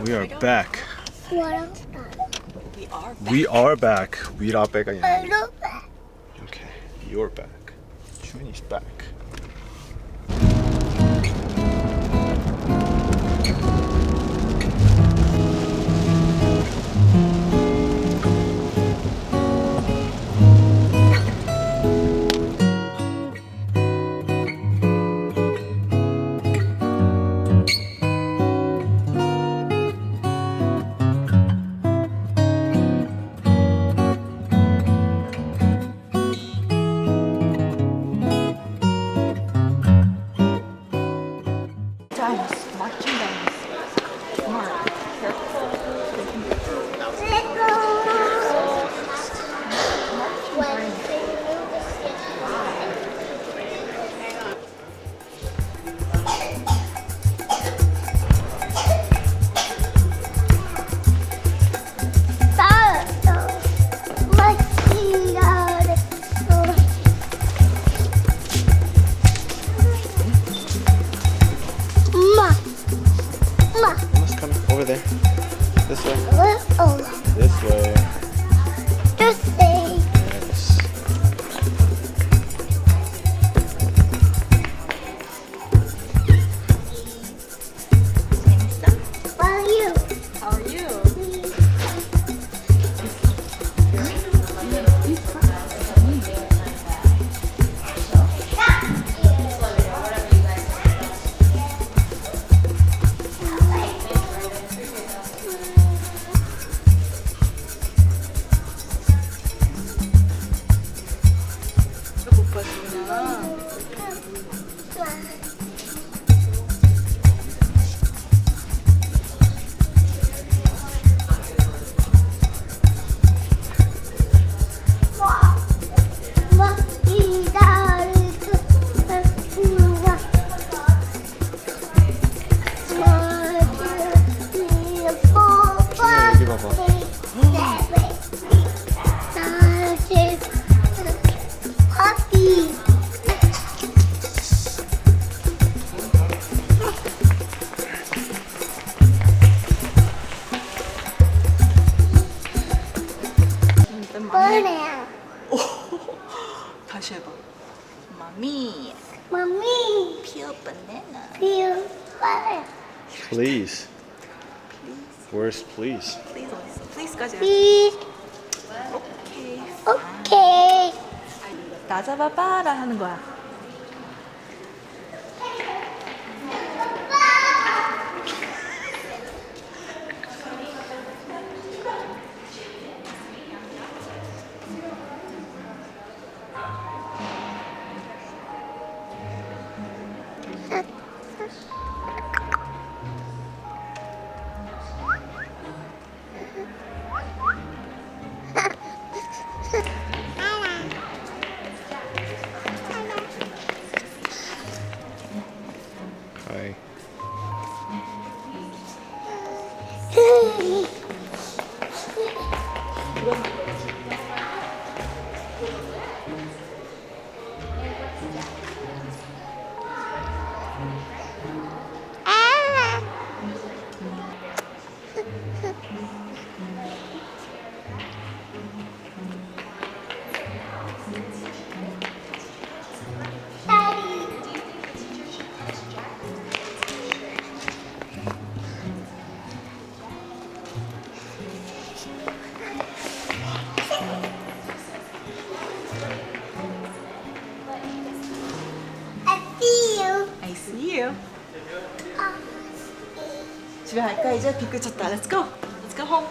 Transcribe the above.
We are back. We are back. We are back. We are back. I love that. Okay, you're back. Junie's back. Mama's coming over there. This way. This way. This way. Yes. How are you? How are you? 못 봤구나. 여기 봐봐. 오, 다시 해봐. 마미, Mommy, peel banana. feel fire. Please. Where's please? Please 어딨어? Please까지. Please. 오케이. Okay. 나 잡아봐라 하는 거야. Hi. I see you. 집에 갈까 이제? 비 그쳤다. Let's go. Let's go home.